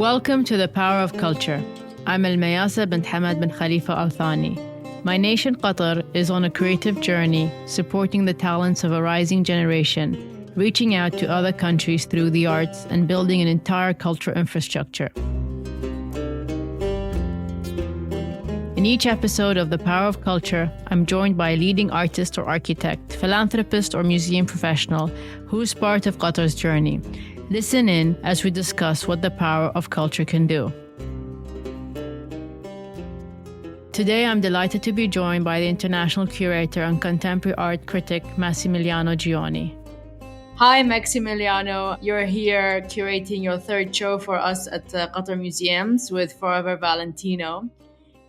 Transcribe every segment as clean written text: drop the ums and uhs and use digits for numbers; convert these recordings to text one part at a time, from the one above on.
Welcome to the Power of Culture. I'm Mayassa bint Hamad bin Khalifa Al Thani. My nation, Qatar, is on a creative journey supporting the talents of a rising generation, reaching out to other countries through the arts and building an entire cultural infrastructure. In each episode of The Power of Culture, I'm joined by a leading artist or architect, philanthropist or museum professional who's part of Qatar's journey. Listen in as we discuss what the power of culture can do. Today, I'm delighted to be joined by the international curator and contemporary art critic, Massimiliano Gioni. Hi, Massimiliano. You're here curating your third show for us at Qatar Museums with Forever Valentino.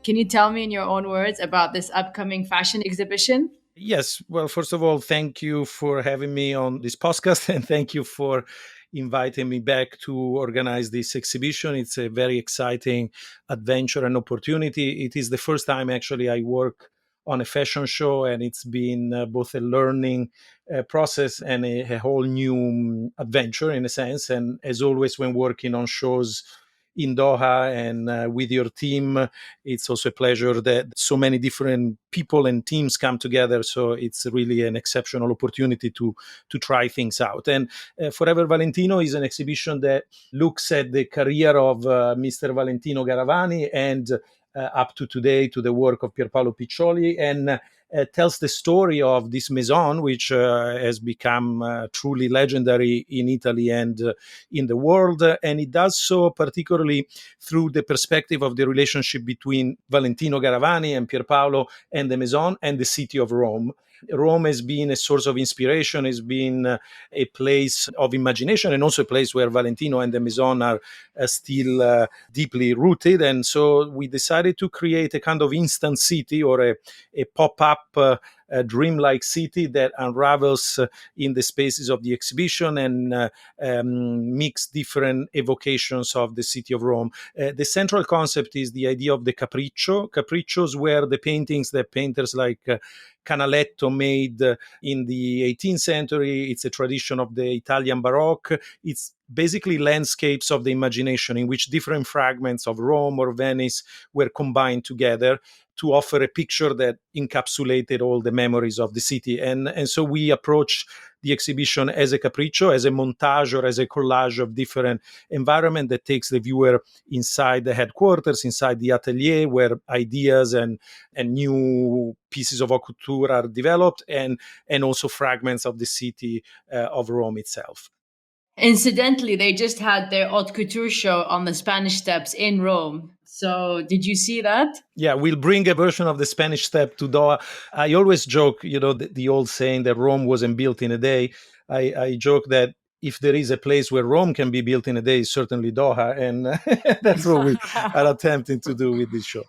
Can you tell me in your own words about this upcoming fashion exhibition? Yes. Well, first of all, thank you for having me on this podcast and thank you for inviting me back to organize this exhibition. It's a very exciting adventure and opportunity. It is the first time actually I work on a fashion show, and it's been both a learning process and a whole new adventure in a sense. And as always, when working on shows in Doha and with your team, it's also a pleasure that so many different people and teams come together. So it's really an exceptional opportunity to try things out. And Forever Valentino is an exhibition that looks at the career of Mr. Valentino Garavani and up to today to the work of Pierpaolo Piccioli, and tells the story of this maison, which has become truly legendary in Italy and in the world. And it does so particularly through the perspective of the relationship between Valentino Garavani and Pierpaolo and the maison and the city of Rome. Rome has been a source of inspiration, has been a place of imagination, and also a place where Valentino and the Maison are still deeply rooted. And so we decided to create a kind of instant city or a pop-up dreamlike city that unravels in the spaces of the exhibition and mix different evocations of the city of Rome. The central concept is the idea of the capriccio. Capriccios were the paintings that painters like Canaletto made in the 18th century. It's a tradition of the Italian Baroque. It's basically landscapes of the imagination in which different fragments of Rome or Venice were combined together to offer a picture that encapsulated all the memories of the city. And so we approach the exhibition as a capriccio, as a montage or as a collage of different environment that takes the viewer inside the headquarters, inside the atelier where ideas and new pieces of haute couture are developed, and also fragments of the city of Rome itself. Incidentally, they just had their haute couture show on the Spanish Steps in Rome. So did you see that? Yeah, we'll bring a version of the Spanish Step to Doha. I always joke, the old saying that Rome wasn't built in a day. I joke that if there is a place where Rome can be built in a day, it's certainly Doha. And that's what we are attempting to do with this show.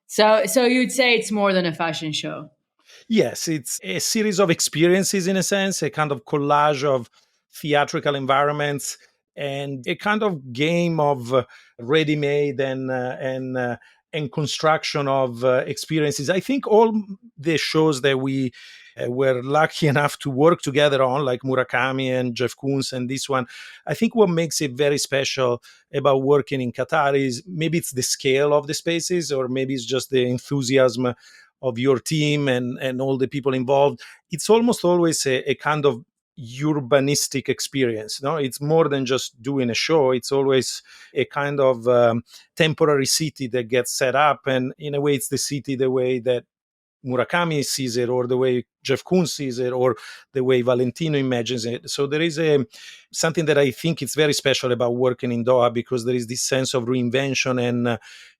So you'd say it's more than a fashion show? Yes, it's a series of experiences in a sense, a kind of collage of theatrical environments and a kind of game of ready-made and construction of experiences. I think all the shows that we were lucky enough to work together on, like Murakami and Jeff Koons and this one, I think what makes it very special about working in Qatar is maybe it's the scale of the spaces, or maybe it's just the enthusiasm of your team and all the people involved. It's almost always a kind of urbanistic experience. No, it's more than just doing a show. It's always a kind of temporary city that gets set up, and in a way it's the city the way that Murakami sees it, or the way Jeff Koons sees it, or the way Valentino imagines it. So there is something that I think it's very special about working in Doha, because there is this sense of reinvention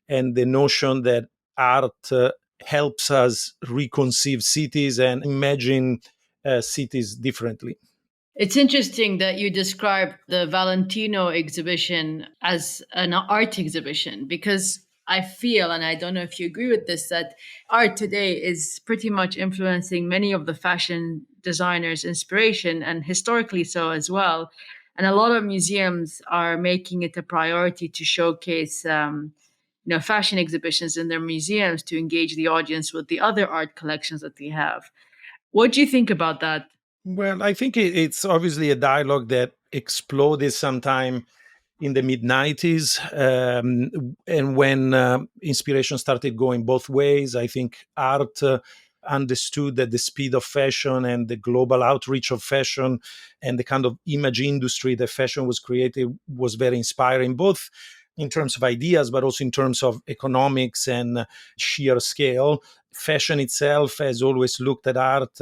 and the notion that art helps us reconceive cities and imagine cities differently. It's interesting that you described the Valentino exhibition as an art exhibition, because I feel, and I don't know if you agree with this, that art today is pretty much influencing many of the fashion designers' inspiration, and historically so as well. And a lot of museums are making it a priority to showcase fashion exhibitions in their museums to engage the audience with the other art collections that they have. What do you think about that? Well, I think it's obviously a dialogue that exploded sometime in the mid 90s. And when inspiration started going both ways, I think art understood that the speed of fashion and the global outreach of fashion and the kind of image industry that fashion was created was very inspiring, both in terms of ideas, but also in terms of economics and sheer scale. Fashion itself has always looked at art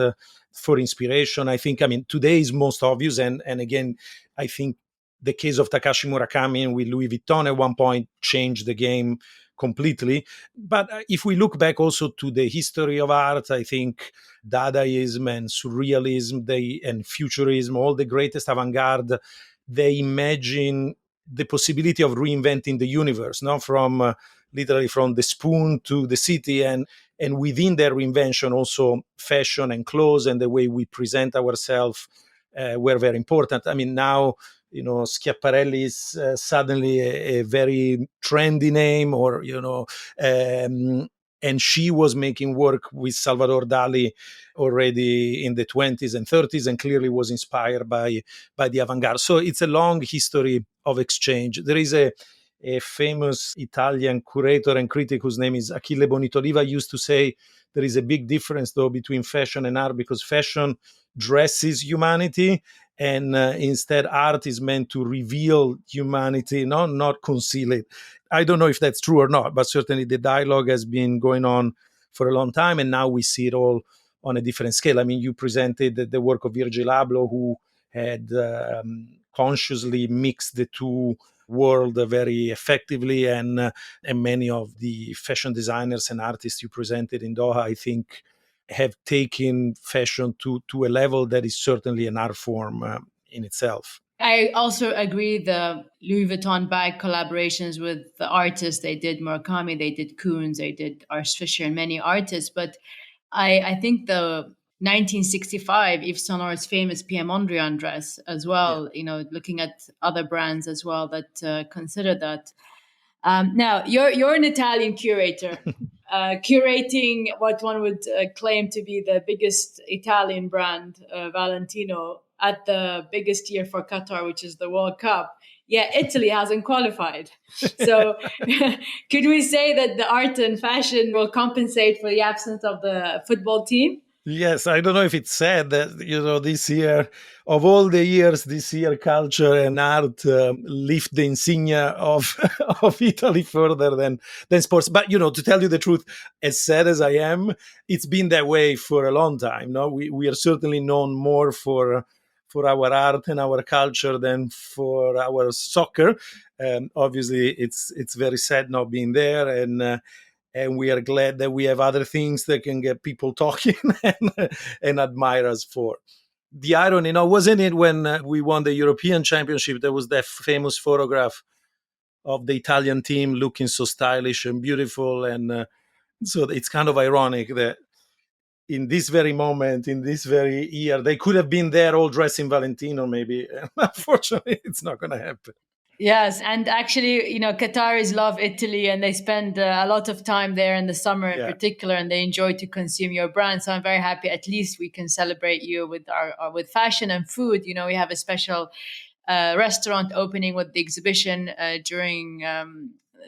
for inspiration. I think, I mean, today is most obvious. And again, I think the case of Takashi Murakami and with Louis Vuitton at one point changed the game completely. But if we look back also to the history of art, I think Dadaism and Surrealism and Futurism, all the greatest avant-garde, they imagine the possibility of reinventing the universe, no? From literally from the spoon to the city, and within their reinvention, also fashion and clothes and the way we present ourselves were very important. I mean, now, you know, Schiaparelli is suddenly a very trendy name, or, you know, and she was making work with Salvador Dali already in the 20s and 30s, and clearly was inspired by the avant-garde. So it's a long history of exchange. There is a famous Italian curator and critic whose name is Achille Bonitoliva used to say there is a big difference, though, between fashion and art, because fashion dresses humanity, and instead art is meant to reveal humanity, not conceal it. I don't know if that's true or not, but certainly the dialogue has been going on for a long time, and now we see it all on a different scale. I mean, you presented the work of Virgil Abloh, who had consciously mixed the two world very effectively, and many of the fashion designers and artists you presented in Doha, I think, have taken fashion to a level that is certainly an art form in itself. I also agree the Louis Vuitton bag collaborations with the artists, they did Murakami, they did Koons, they did Ars Fisher and many artists. But I think the 1965 Yves Saint Laurent's famous Pierre Mondrian dress as well, you know, looking at other brands as well that consider that. Now, you're an Italian curator, curating what one would claim to be the biggest Italian brand, Valentino, at the biggest year for Qatar, which is the World Cup. Yeah, Italy hasn't qualified. So, could we say that the art and fashion will compensate for the absence of the football team? Yes, I don't know if it's said that, you know, this year, of all the years, this year culture and art lift the insignia of of Italy further than sports. But, you know, to tell you the truth, as sad as I am, it's been that way for a long time. No, we are certainly known more for our art and our culture than for our soccer. Obviously, it's very sad not being there, and we are glad that we have other things that can get people talking and admire us for. The irony, now, wasn't it when we won the European Championship? There was that famous photograph of the Italian team looking so stylish and beautiful, and so it's kind of ironic that in this very moment, in this very year, they could have been there all dressed in Valentino, maybe. Unfortunately, it's not going to happen. Yes, and actually, you know, Qataris love Italy and they spend a lot of time there in the summer in Yeah. particular, and they enjoy to consume your brand. So I'm very happy. At least we can celebrate you with our with fashion and food. You know, we have a special restaurant opening with the exhibition during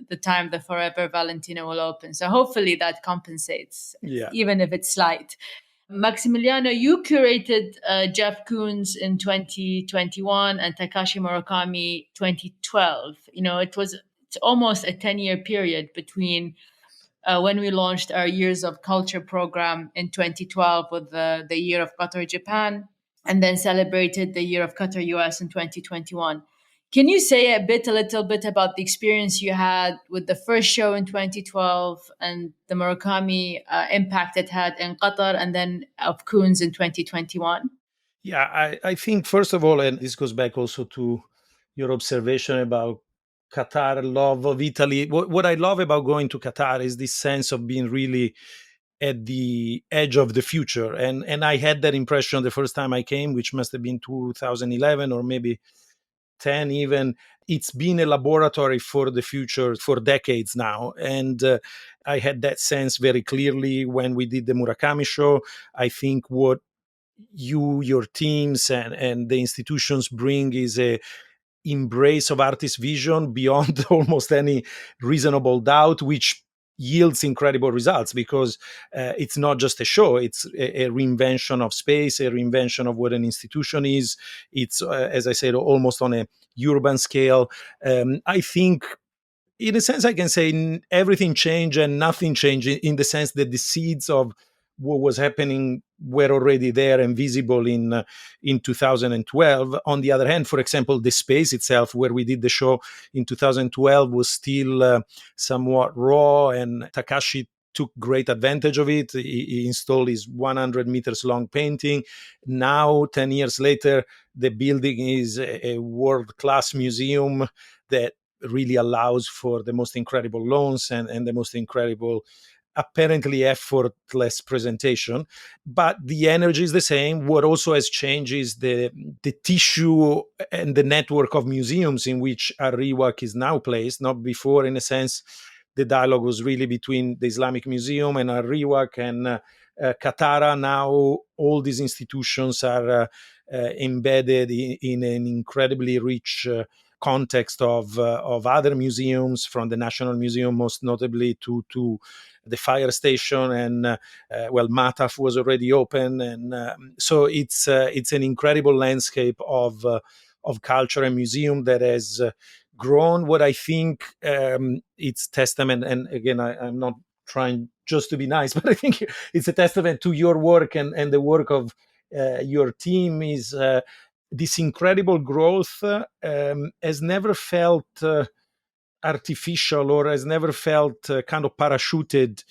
the time the Forever Valentino will open. So hopefully that compensates, Yeah. even if it's slight. Maximiliano, you curated Jeff Koons in 2021 and Takashi Murakami 2012. You know, it's almost a 10-year period between when we launched our Years of Culture program in 2012 with the Year of Qatar Japan, and then celebrated the Year of Qatar US in 2021. Can you say a little bit about the experience you had with the first show in 2012 and the Murakami impact it had in Qatar, and then of Koons in 2021? Yeah, I think, first of all, and this goes back also to your observation about Qatar, love of Italy. What I love about going to Qatar is this sense of being really at the edge of the future. And I had that impression the first time I came, which must have been 2011 or maybe 10 even. It's been a laboratory for the future for decades now. And I had that sense very clearly when we did the Murakami show. I think what your teams and the institutions bring is embrace of artist vision beyond almost any reasonable doubt, which yields incredible results because it's not just a show, it's a reinvention of space, a reinvention of what an institution is. It's as I said, almost on a urban scale. I think in a sense I can say everything changed and nothing changed, in the sense that the seeds of what was happening were already there and visible in 2012. On the other hand, for example, the space itself where we did the show in 2012 was still somewhat raw, and Takashi took great advantage of it. He installed his 100 meters long painting. Now, 10 years later, the building is a world-class museum that really allows for the most incredible loans and the most incredible, apparently effortless presentation. But the energy is the same. What also has changed is the tissue and the network of museums in which Arriwak is now placed. Not before, in a sense, the dialogue was really between the Islamic Museum and Arriwak and Qatar. Now all these institutions are embedded in an incredibly rich context of other museums, from the National Museum, most notably, to the fire station, and well, Mataf was already open, and so it's an incredible landscape of culture and museum that has grown. What I think it's testament, and again, I'm not trying just to be nice, but I think it's a testament to your work and the work of your team, is this incredible growth has never felt artificial, or has never felt kind of parachuted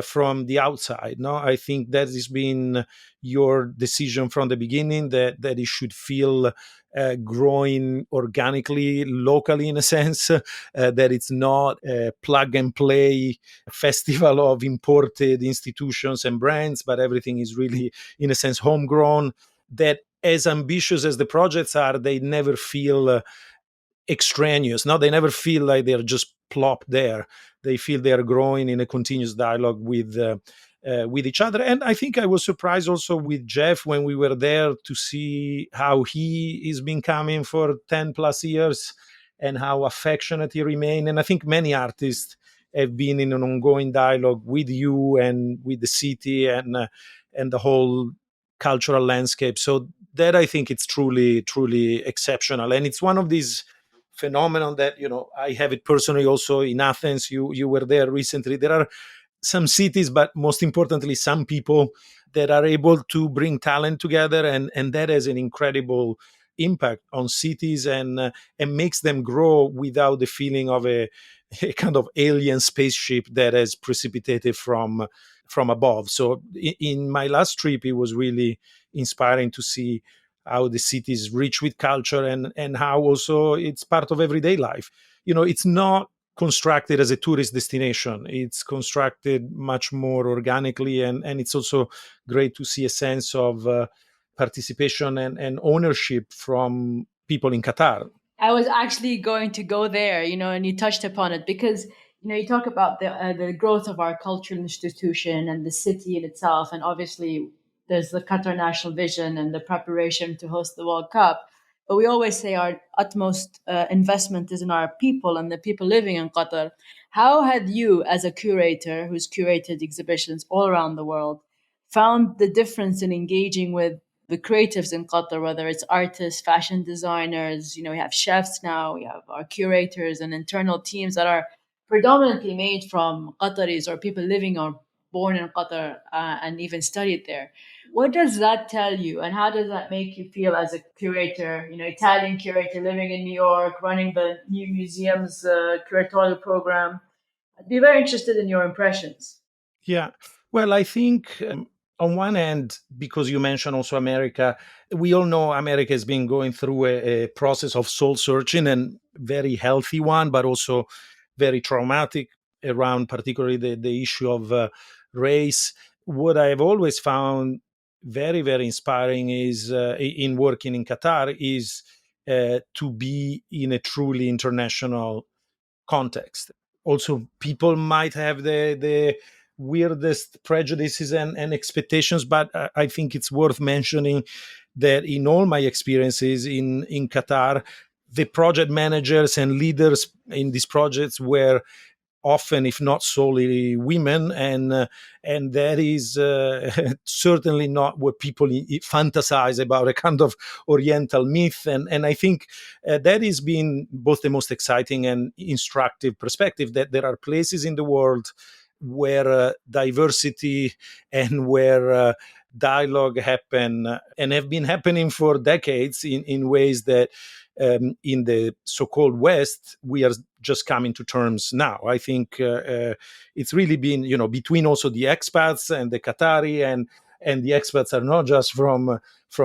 from the outside. No, I think that has been your decision from the beginning, that it should feel growing organically, locally, in a sense, that it's not a plug and play festival of imported institutions and brands, but everything is really, in a sense, homegrown. That as ambitious as the projects are, they never feel extraneous. No, they never feel like they're just plopped there. They feel they are growing in a continuous dialogue with each other. And I think I was surprised also with Jeff when we were there to see how he is been coming for 10 plus years and how affectionate he remained. And I think many artists have been in an ongoing dialogue with you and with the city and the whole cultural landscape. So that, I think, it's truly exceptional. And it's one of these phenomenon that, I have it personally also in Athens. You were there recently. There are some cities, but most importantly, some people that are able to bring talent together, and that has an incredible impact on cities, and makes them grow without the feeling of a kind of alien spaceship that has precipitated from above. So in my last trip, it was really inspiring to see how the city is rich with culture, and how also it's part of everyday life. It's not constructed as a tourist destination. It's constructed much more organically, and it's also great to see a sense of participation and ownership from people in Qatar. I was actually going to go there, and you touched upon it because you talk about the growth of our cultural institution and the city in itself, and obviously there's the Qatar national vision and the preparation to host the World Cup. But we always say our utmost investment is in our people and the people living in Qatar. How had you, as a curator who's curated exhibitions all around the world, found the difference in engaging with the creatives in Qatar, whether it's artists, fashion designers, we have chefs now, we have our curators and internal teams that are predominantly made from Qataris or people living or born in Qatar and even studied there. What does that tell you, and how does that make you feel as a curator, Italian curator living in New York, running the new museum's curatorial program? I'd be very interested in your impressions. Yeah. Well, I think on one end, because you mentioned also America, we all know America has been going through a process of soul searching, and very healthy one, but also very traumatic, around particularly the issue of race. What I've always found very, very inspiring is in working in Qatar is to be in a truly international context. Also, people might have the weirdest prejudices and expectations, but I think it's worth mentioning that in all my experiences in Qatar, the project managers and leaders in these projects were often, if not solely, women, and that is certainly not what people fantasize about, a kind of Oriental myth. And I think that has been both the most exciting and instructive perspective, that there are places in the world where diversity and where dialogue happen and have been happening for decades in ways that in the so-called West, we are just coming to terms now. I think it's really been, between also the expats and the Qatari, and the expats are not just from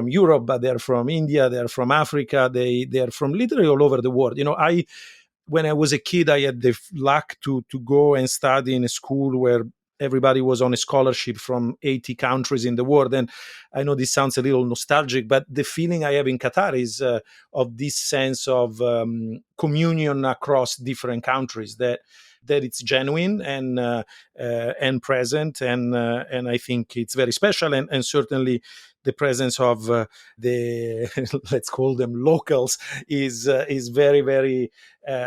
Europe, but they're from India, they're from Africa, they're from literally all over the world. When I was a kid, I had the luck to go and study in a school where everybody was on a scholarship from 80 countries in the world. And I know this sounds a little nostalgic, but the feeling I have in Qatar is of this sense of communion across different countries, that it's genuine and present, and I think it's very special, and certainly the presence of the let's call them locals is very, very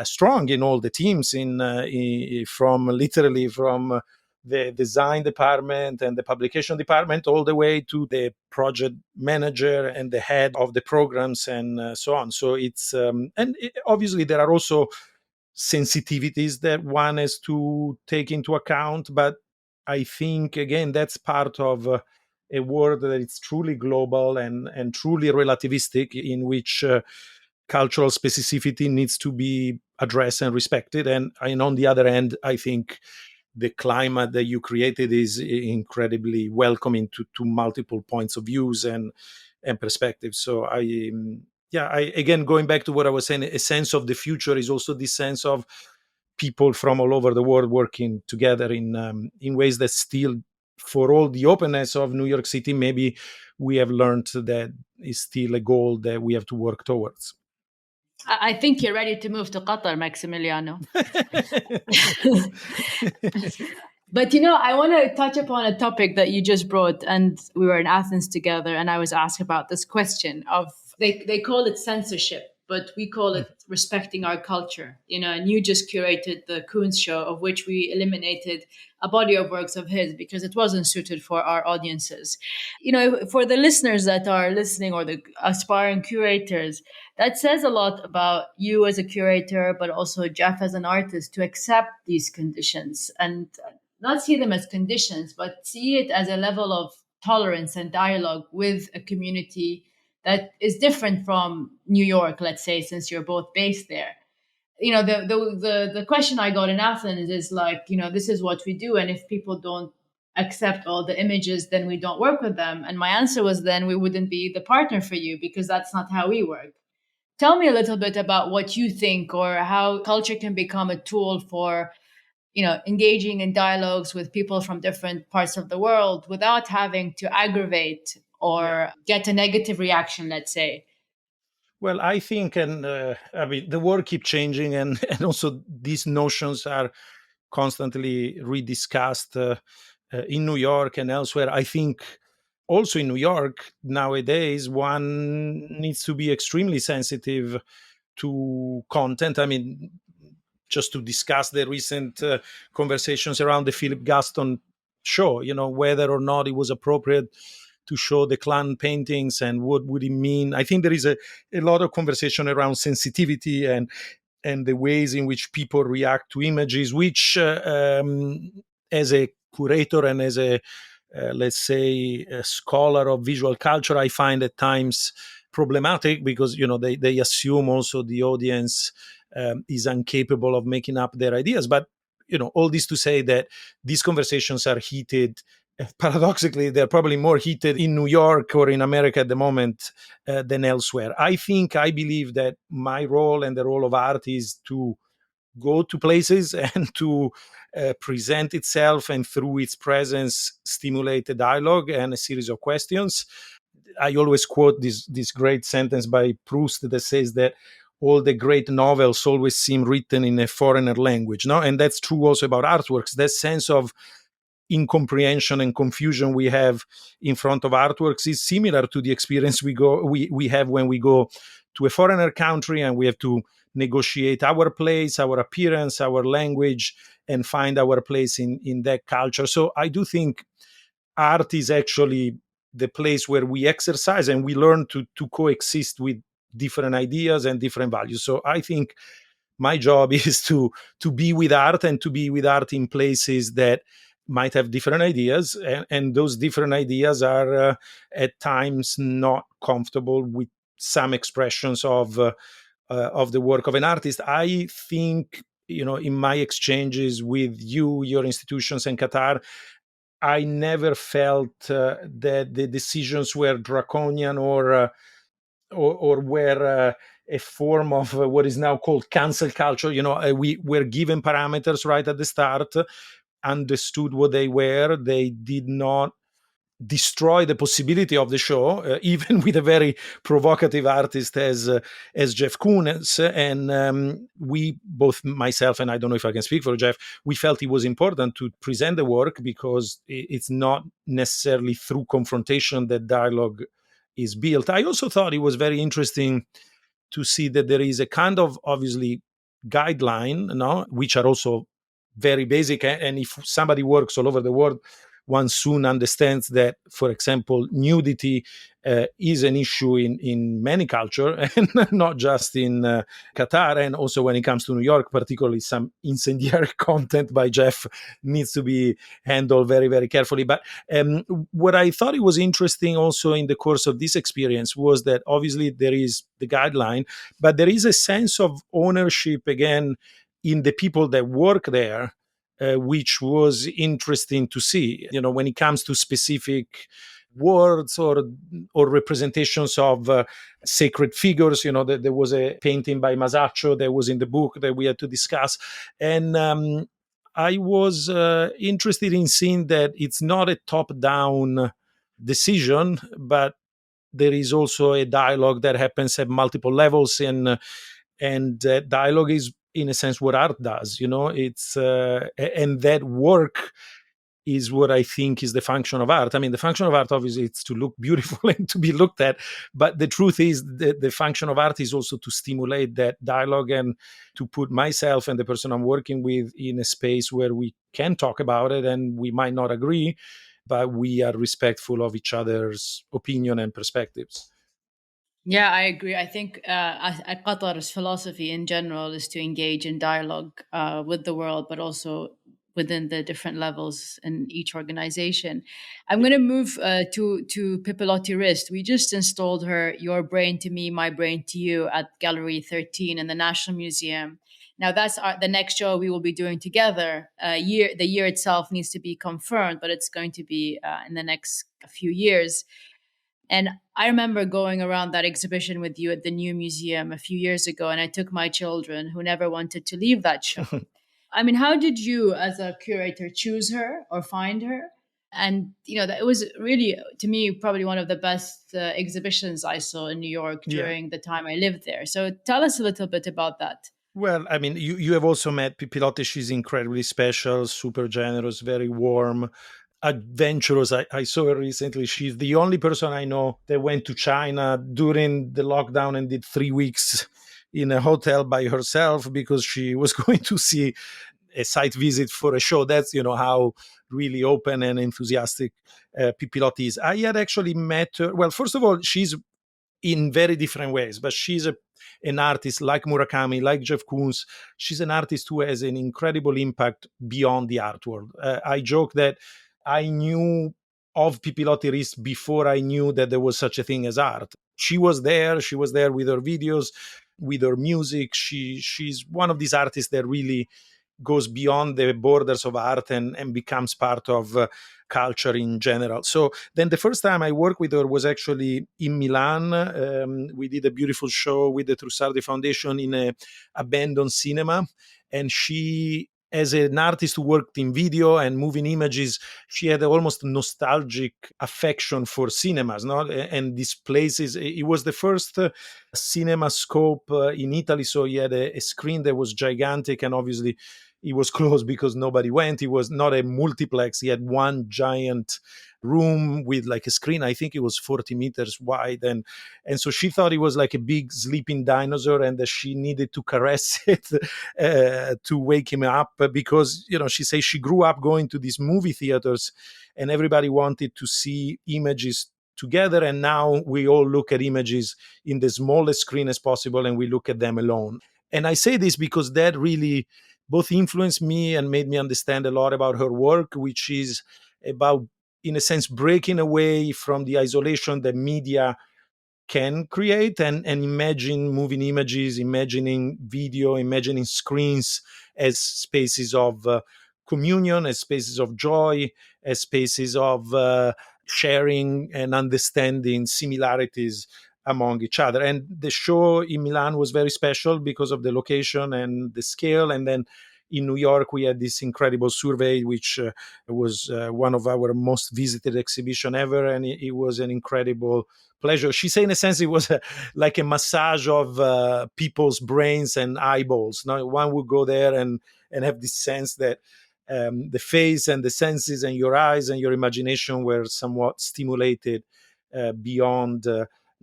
strong in all the teams, from the design department and the publication department, all the way to the project manager and the head of the programs, and so on. So it's obviously there are also sensitivities that one has to take into account, but I think again that's part of a world that is truly global and truly relativistic, in which cultural specificity needs to be addressed and respected. And on the other hand, I think the climate that you created is incredibly welcoming to multiple points of views and perspectives. So I again, going back to what I was saying, a sense of the future is also this sense of people from all over the world working together in ways that still, for all the openness of New York City, maybe we have learned that is still a goal that we have to work towards. I think you're ready to move to Qatar, Maximiliano. But I want to touch upon a topic that you just brought, and we were in Athens together, and I was asked about this question of they call it censorship, but we call it respecting our culture. And you just curated the Koons show, of which we eliminated a body of works of his because it wasn't suited for our audiences. For the listeners that are listening, or the aspiring curators, that says a lot about you as a curator, but also Jeff as an artist, to accept these conditions and not see them as conditions, but see it as a level of tolerance and dialogue with a community that is different from New York, let's say, since you're both based there. The question I got in Athens is like, this is what we do, and if people don't accept all the images, then we don't work with them. And my answer was, then we wouldn't be the partner for you, because that's not how we work. Tell me a little bit about what you think, or how culture can become a tool for engaging in dialogues with people from different parts of the world without having to aggravate or get a negative reaction, let's say. Well, I think, and the world keeps changing, and also these notions are constantly rediscussed in New York and elsewhere. I think also in New York nowadays, one needs to be extremely sensitive to content. Just to discuss the recent conversations around the Philip Gaston show, whether or not it was appropriate to show the clan paintings and what would it mean. I think there is a lot of conversation around sensitivity and the ways in which people react to images, which as a curator and as a let's say a scholar of visual culture, I find at times problematic, because they assume also the audience is incapable of making up their ideas. But all this to say that these conversations are heated. Paradoxically, they're probably more heated in New York or in America at the moment than elsewhere. I believe that my role and the role of art is to go to places and to present itself, and through its presence stimulate a dialogue and a series of questions. I always quote this great sentence by Proust that says that all the great novels always seem written in a foreigner language, no? And that's true also about artworks. That sense of incomprehension and confusion we have in front of artworks is similar to the experience we have when we go to a foreigner country and we have to negotiate our place, our appearance, our language, and find our place in that culture. So I do think art is actually the place where we exercise and we learn to coexist with different ideas and different values. So I think my job is to be with art and to be with art in places that might have different ideas, and those different ideas are at times not comfortable with some expressions of the work of an artist. I think, in my exchanges with you, your institutions, and Qatar, I never felt that the decisions were draconian or were a form of what is now called cancel culture. We were given parameters right at the start, understood what they were. They did not destroy the possibility of the show, even with a very provocative artist as Jeff Koons. And we both, myself and I don't know if I can speak for Jeff, we felt it was important to present the work because it's not necessarily through confrontation that dialogue is built. I also thought it was very interesting to see that there is a kind of obviously guideline, which are also very basic. And if somebody works all over the world, one soon understands that, for example, nudity is an issue in many cultures, and not just in Qatar. And also when it comes to New York, particularly some incendiary content by Jeff needs to be handled very, very carefully. But what I thought it was interesting also in the course of this experience was that obviously there is the guideline, but there is a sense of ownership again in the people that work there, which was interesting to see. When it comes to specific words or representations of sacred figures, there was a painting by Masaccio that was in the book that we had to discuss. And I was interested in seeing that it's not a top-down decision, but there is also a dialogue that happens at multiple levels, and dialogue is in a sense what art does. It's and that work is what I think is the function of art. I mean, the function of art obviously it's to look beautiful and to be looked at, but the truth is the function of art is also to stimulate that dialogue and to put myself and the person I'm working with in a space where we can talk about it, and we might not agree, but we are respectful of each other's opinion and perspectives. Yeah, I agree. I think Qatar's philosophy in general is to engage in dialogue with the world, but also within the different levels in each organization. I'm going to move to Pipilotti Rist. We just installed her "Your Brain to Me, My Brain to You" at Gallery 13 in the National Museum. Now that's the next show we will be doing together. The year itself needs to be confirmed, but it's going to be in the next few years. And I remember going around that exhibition with you at the new museum a few years ago, and I took my children who never wanted to leave that show. I mean, how did you, as a curator, choose her or find her? And, that it was really, to me, probably one of the best exhibitions I saw in New York during the time I lived there. So tell us a little bit about that. Well, I mean, you have also met Pipilotti. She's incredibly special, super generous, very warm, adventurous. I saw her recently. She's the only person I know that went to China during the lockdown and did 3 weeks in a hotel by herself because she was going to see a site visit for a show. That's how really open and enthusiastic Pipilotti is. I had actually met her. Well, first of all, she's in very different ways, but she's an artist like Murakami, like Jeff Koons. She's an artist who has an incredible impact beyond the art world. I joke that I knew of Pipilotti Rist before I knew that there was such a thing as art. She was there with her videos, with her music. She's one of these artists that really goes beyond the borders of art and becomes part of culture in general. So then the first time I worked with her was actually in Milan. We did a beautiful show with the Trussardi Foundation in a abandoned cinema. And she, as an artist who worked in video and moving images, she had almost nostalgic affection for cinemas, and these places. It was the first cinema scope in Italy, so you had a screen that was gigantic, and obviously it was closed because nobody went. It was not a multiplex. He had one giant room with like a screen. I think it was 40 meters wide, and so she thought it was like a big sleeping dinosaur, and that she needed to caress it to wake him up, because she says she grew up going to these movie theaters, and everybody wanted to see images together, and now we all look at images in the smallest screen as possible, and we look at them alone. And I say this because that really both influenced me and made me understand a lot about her work, which is about, in a sense, breaking away from the isolation that media can create, and imagine moving images, imagining video, imagining screens as spaces of communion, as spaces of joy, as spaces of sharing and understanding similarities among each other. And the show in Milan was very special because of the location and the scale. And then in New York, we had this incredible survey, which was one of our most visited exhibition ever. And it was an incredible pleasure. She said, in a sense, it was like a massage of people's brains and eyeballs. Now, one would go there and have this sense that the face and the senses and your eyes and your imagination were somewhat stimulated beyond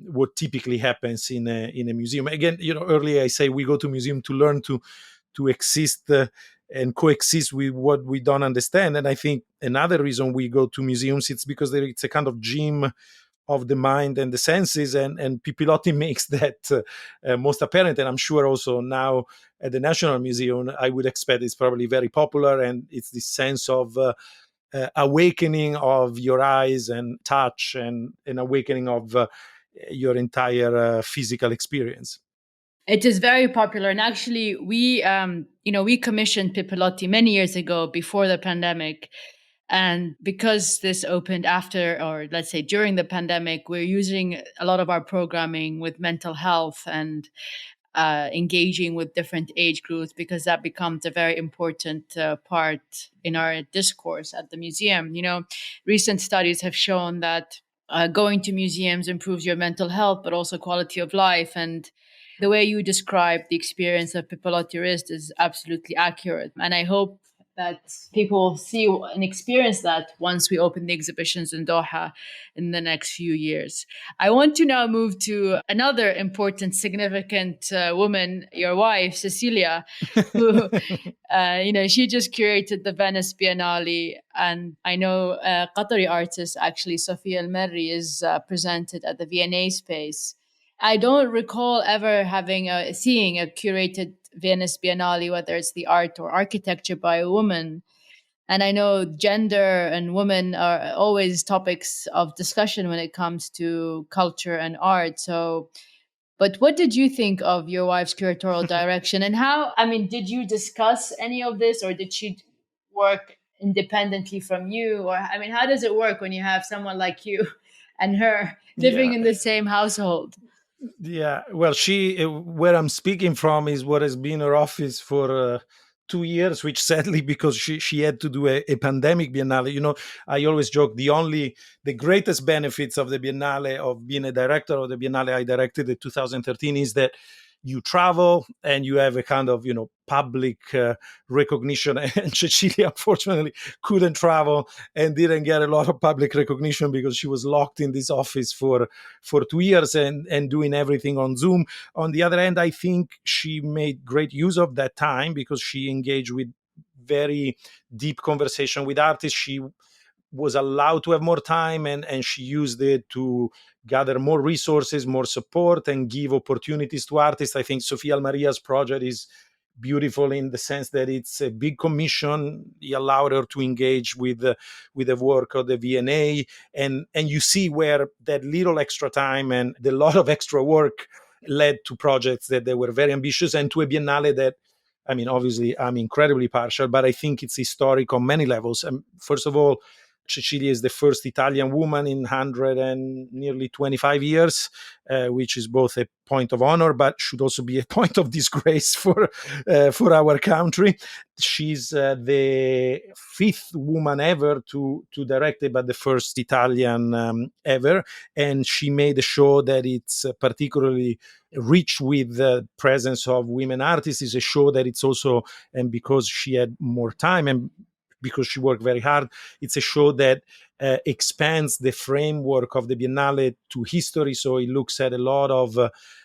what typically happens in a museum. Again, earlier I say we go to museum to learn to exist and coexist with what we don't understand. And I think another reason we go to museums, it's because it's a kind of gym of the mind and the senses, and Pipilotti makes that most apparent. And I'm sure also now at the National Museum, I would expect it's probably very popular, and it's this sense of awakening of your eyes and touch, and an awakening of your entire physical experience. It is very popular, and actually, we commissioned Pipilotti many years ago before the pandemic, and because this opened after, or let's say during the pandemic, we're using a lot of our programming with mental health and engaging with different age groups, because that becomes a very important part in our discourse at the museum. Recent studies have shown that going to museums improves your mental health, but also quality of life. And the way you describe the experience of Pipilotti Wrist is absolutely accurate. And I hope that people will see and experience that once we open the exhibitions in Doha in the next few years. I want to now move to another important, significant woman, your wife, Cecilia, who, she just curated the Venice Biennale. And I know Qatari artist, actually, Sofia El Merri, is presented at the V&A space. I don't recall ever seeing a curated Venice Biennale, whether it's the art or architecture by a woman. And I know gender and women are always topics of discussion when it comes to culture and art. So, but what did you think of your wife's curatorial direction, and did you discuss any of this, or did she work independently from you? Or, how does it work when you have someone like you and her living Yeah. in the same household? Yeah, well, she where I'm speaking from is what has been her office for 2 years, which sadly, because she had to do a pandemic biennale. I always joke the greatest benefits of the biennale, of being a director of the biennale I directed in 2013, is that you travel and you have a kind of public recognition. And Cecilia unfortunately couldn't travel and didn't get a lot of public recognition because she was locked in this office for 2 years and doing everything on Zoom. On the other hand, I think she made great use of that time because she engaged with very deep conversation with artists. She was allowed to have more time, and she used it to gather more resources, more support, and give opportunities to artists. I think Sofia Maria's project is beautiful in the sense that it's a big commission. He allowed her to engage with the work of the V&A, and you see where that little extra time and the lot of extra work led to projects that they were very ambitious, and to a biennale that, obviously I'm incredibly partial, but I think it's historic on many levels. First of all, Cecilia is the first Italian woman in 100 and nearly 25 years, which is both a point of honor, but should also be a point of disgrace for our country. She's the fifth woman ever to direct it, but the first Italian ever. And she made a show that it's particularly rich with the presence of women artists. It's a show that it's also, and because she had more time and because she worked very hard, it's a show that expands the framework of the Biennale to history. So it looks at a lot of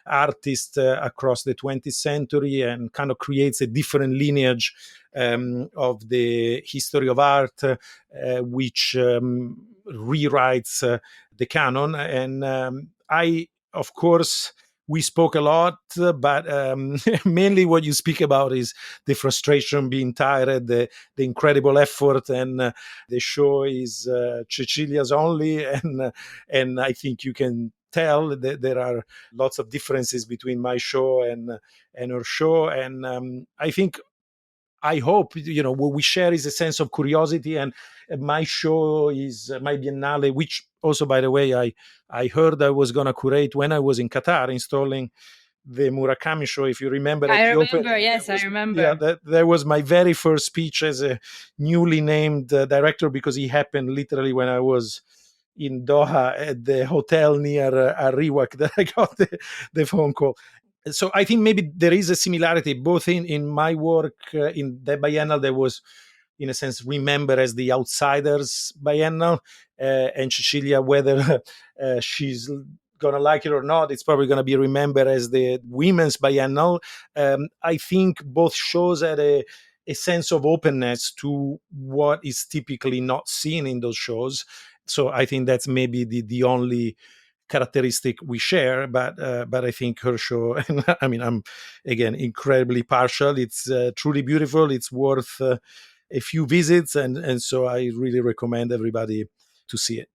artists across the 20th century and kind of creates a different lineage of the history of art, which rewrites the canon. And of course, we spoke a lot, but mainly what you speak about is the frustration, being tired, the incredible effort, and the show is Cecilia's only, and I think you can tell that there are lots of differences between my show and her show, and I hope, what we share is a sense of curiosity, and my show is my Biennale, which also, by the way, I heard I was going to curate when I was in Qatar, installing the Murakami show. If you remember, at I the open, remember. Yes, I yeah, remember. that was my very first speech as a newly named director, because it happened literally when I was in Doha at the hotel near Ariwak that I got the phone call. So I think maybe there is a similarity both in my work in the biennial that was, in a sense, remembered as the outsiders biennial, and Cecilia, whether she's gonna like it or not, it's probably gonna be remembered as the women's biennial. I think both shows had a sense of openness to what is typically not seen in those shows. So I think that's maybe the only characteristic we share, but I think her show, and I mean, I'm again incredibly partial. It's truly beautiful. It's worth a few visits, and so I really recommend everybody to see it.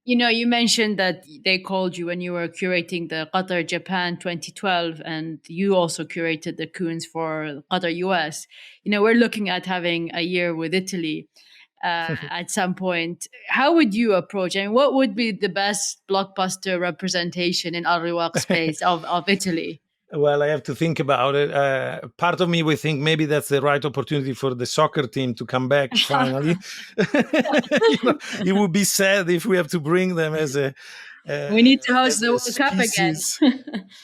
You mentioned that they called you when you were curating the Qatar Japan 2012, and you also curated the Koons for Qatar US. We're looking at having a year with Italy at some point. How would you approach? I mean, what would be the best blockbuster representation in Al Riwaq space of Italy? Well, I have to think about it. Part of me would think maybe that's the right opportunity for the soccer team to come back finally. It would be sad if we have to bring them We need to host as the a World Cup again. species,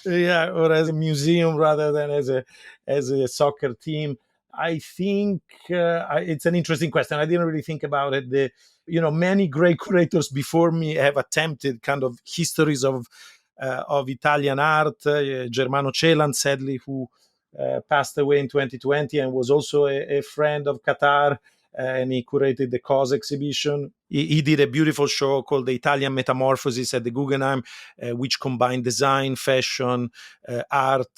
yeah, or as a museum rather than as a soccer team. I think it's an interesting question. I didn't really think about it. Many great curators before me have attempted kind of histories of Italian art. Germano Celan, sadly, who passed away in 2020 and was also a friend of Qatar, and he curated the COS exhibition. He did a beautiful show called The Italian Metamorphosis at the Guggenheim, which combined design, fashion, art.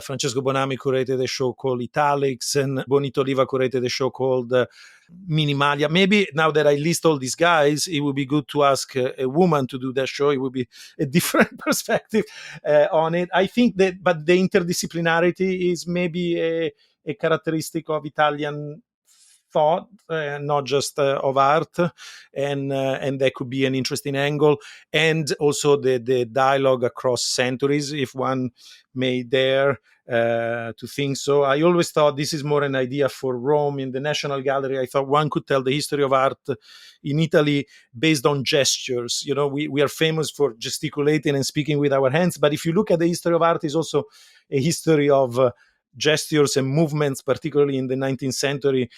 Francesco Bonami curated a show called Italics, and Bonito Oliva curated a show called Minimalia. Maybe now that I list all these guys, it would be good to ask a woman to do that show. It would be a different perspective on it. I think but the interdisciplinarity is maybe a characteristic of Italian thought, not just of art, and that could be an interesting angle, and also the dialogue across centuries, if one may dare to think so. I always thought this is more an idea for Rome in the National Gallery. I thought one could tell the history of art in Italy based on gestures. We are famous for gesticulating and speaking with our hands, but if you look at the history of art, it's also a history of gestures and movements, particularly in the 19th century.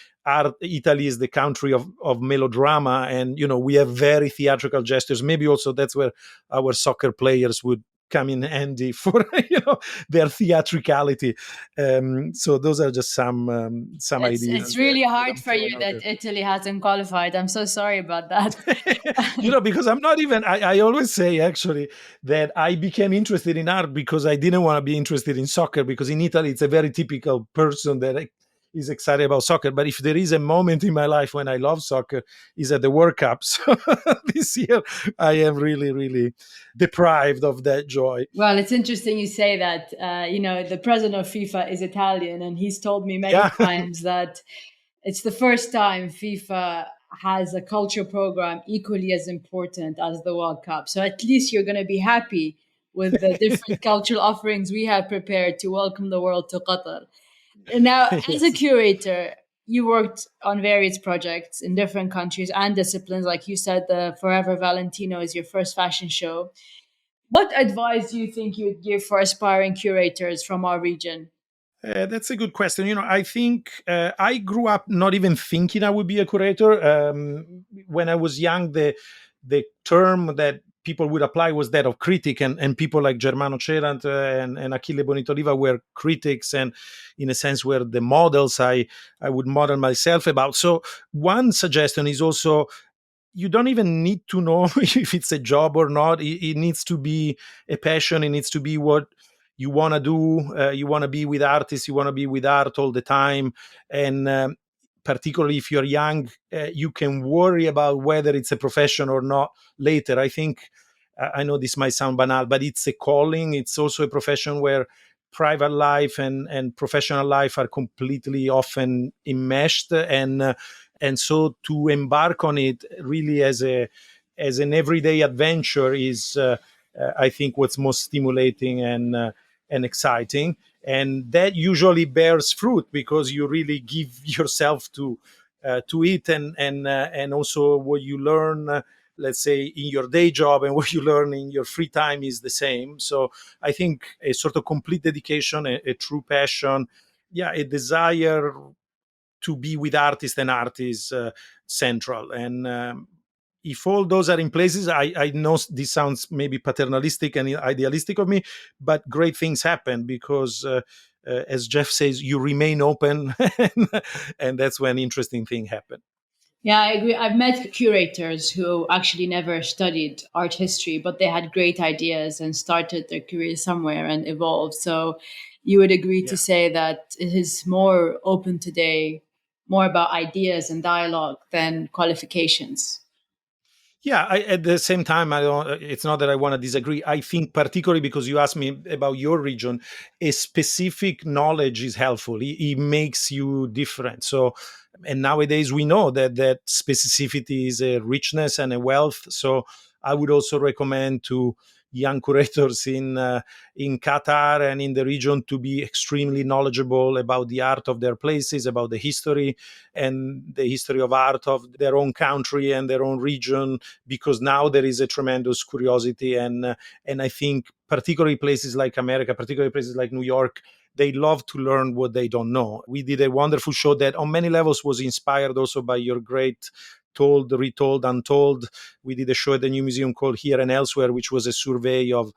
Italy is the country of melodrama, and we have very theatrical gestures. Maybe also that's where our soccer players would come in handy for their theatricality. So those are just some ideas. It's really that hard I'm for you throwing out that there. Italy hasn't qualified. I'm so sorry about that. Because I'm not even, I always say actually that I became interested in art because I didn't want to be interested in soccer, because in Italy it's a very typical person that is excited about soccer. But if there is a moment in my life when I love soccer, is at the World Cup. So this year I am really, really deprived of that joy. Well, it's interesting you say that. The president of FIFA is Italian, and he's told me many Yeah. times that it's the first time FIFA has a culture program equally as important as the World Cup. So at least you're going to be happy with the different cultural offerings we have prepared to welcome the world to Qatar. Now, as a Yes. curator, you worked on various projects in different countries and disciplines. Like you said, the Forever Valentino is your first fashion show. What advice do you think you would give for aspiring curators from our region? That's a good question. I think I grew up not even thinking I would be a curator. When I was young, the term that people would apply was that of critic, and people like Germano Cerant and Achille Bonitoliva were critics, and in a sense were the models I would model myself about. So one suggestion is also, you don't even need to know if it's a job or not. It needs to be a passion. It needs to be what you want to do. You want to be with artists. You want to be with art all the time. And particularly if you're young, you can worry about whether it's a profession or not later. I think, I know this might sound banal, but it's a calling. It's also a profession where private life and professional life are completely often enmeshed, and so to embark on it really as an everyday adventure is, I think, what's most stimulating and exciting, and that usually bears fruit because you really give yourself to it, and also what you learn, let's say, in your day job and what you learn in your free time is the same. So I think a sort of complete dedication, a true passion, yeah, a desire to be with artists and art is central. And if all those are in places, I know this sounds maybe paternalistic and idealistic of me, but great things happen because, as Jeff says, you remain open, and that's when interesting things happen. Yeah, I agree. I've met curators who actually never studied art history, but they had great ideas and started their career somewhere and evolved. So you would agree to Yeah. say that it is more open today, more about ideas and dialogue than qualifications. Yeah, at the same time, I don't. It's not that I want to disagree. I think, particularly because you asked me about your region, a specific knowledge is helpful. It makes you different. So, and nowadays we know that specificity is a richness and a wealth. So, I would also recommend to young curators in Qatar and in the region to be extremely knowledgeable about the art of their places, about the history and the history of art of their own country and their own region, because now there is a tremendous curiosity, and I think particularly places like America, particularly places like New York, they love to learn what they don't know. We did a wonderful show that on many levels was inspired also by your great Told, Retold, Untold. We did a show at the New Museum called Here and Elsewhere, which was a survey of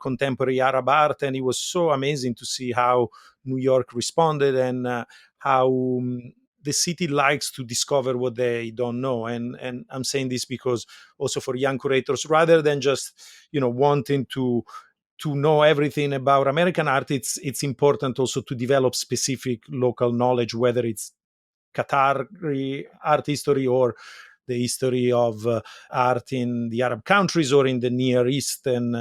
contemporary Arab art, and it was so amazing to see how New York responded, and how the city likes to discover what they don't know. And I'm saying this because also for young curators, rather than just wanting to know everything about American art, it's important also to develop specific local knowledge, whether it's Qatari art history or the history of art in the Arab countries or in the Near East, and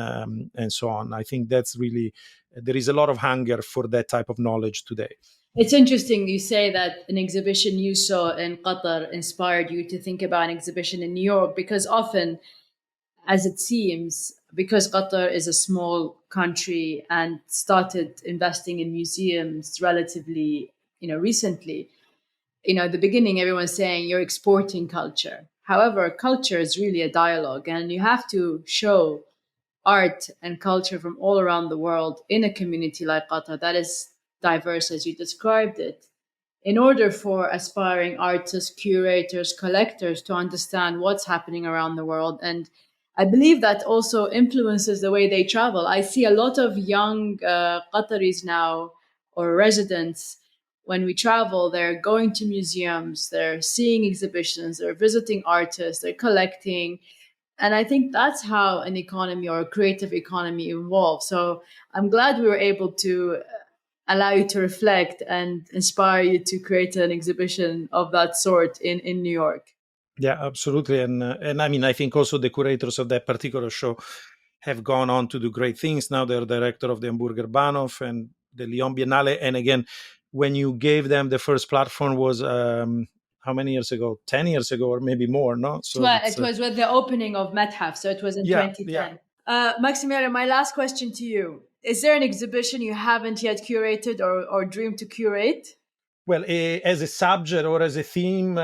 so on. I think that's really, there is a lot of hunger for that type of knowledge today. It's interesting you say that an exhibition you saw in Qatar inspired you to think about an exhibition in New York, because often, as it seems, because Qatar is a small country and started investing in museums relatively, recently, at the beginning, everyone's saying you're exporting culture. However, culture is really a dialogue, and you have to show art and culture from all around the world in a community like Qatar that is diverse as you described it, in order for aspiring artists, curators, collectors to understand what's happening around the world. And I believe that also influences the way they travel. I see a lot of young Qataris now, or residents, when we travel, they're going to museums, they're seeing exhibitions, they're visiting artists, they're collecting. And I think that's how an economy or a creative economy evolves. So I'm glad we were able to allow you to reflect and inspire you to create an exhibition of that sort in New York. Yeah, absolutely. And I mean, I think also the curators of that particular show have gone on to do great things. Now they're director of the Hamburger Bahnhof and the Lyon Biennale. And again, when you gave them the first platform was how many years ago? 10 years ago, or maybe more, no? So It was with the opening of Methaf, so it was in yeah, 2010. Maximiliano, my last question to you. Is there an exhibition you haven't yet curated or dream to curate? Well, as a subject or as a theme,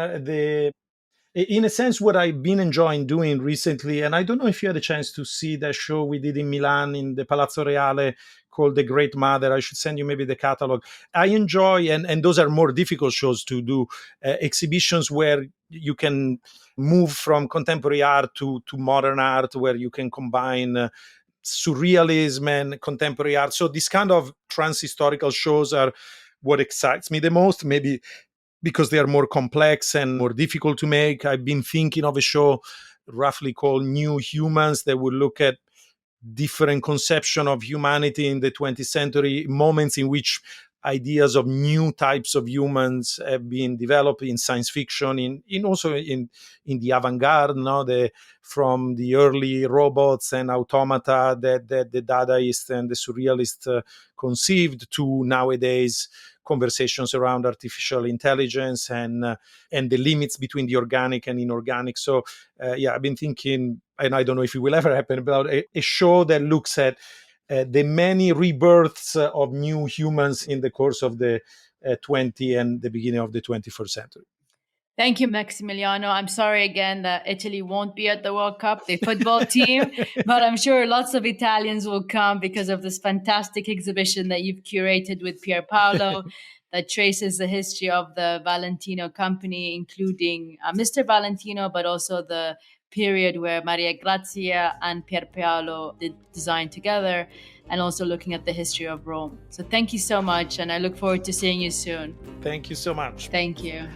in a sense, what I've been enjoying doing recently, and I don't know if you had a chance to see that show we did in Milan in the Palazzo Reale called The Great Mother. I should send you maybe the catalog. I enjoy, and those are more difficult shows to do, exhibitions where you can move from contemporary art to modern art, where you can combine surrealism and contemporary art. So these kind of trans-historical shows are what excites me the most, maybe because they are more complex and more difficult to make. I've been thinking of a show roughly called New Humans that would look at different conception of humanity in the 20th century, moments in which ideas of new types of humans have been developed in science fiction, in also in the avant-garde, no? From the early robots and automata that the Dadaists and the Surrealists conceived, to nowadays conversations around artificial intelligence and the limits between the organic and inorganic. So I've been thinking, and I don't know if it will ever happen, about a show that looks at the many rebirths of new humans in the course of the 20th and the beginning of the 21st century. Thank you, Maximiliano. I'm sorry again that Italy won't be at the World Cup, the football team, but I'm sure lots of Italians will come because of this fantastic exhibition that you've curated with Pierpaolo that traces the history of the Valentino company, including Mr. Valentino, but also the period where Maria Grazia and Pierpaolo did design together, and also looking at the history of Rome. So thank you so much, and I look forward to seeing you soon. Thank you so much. Thank you.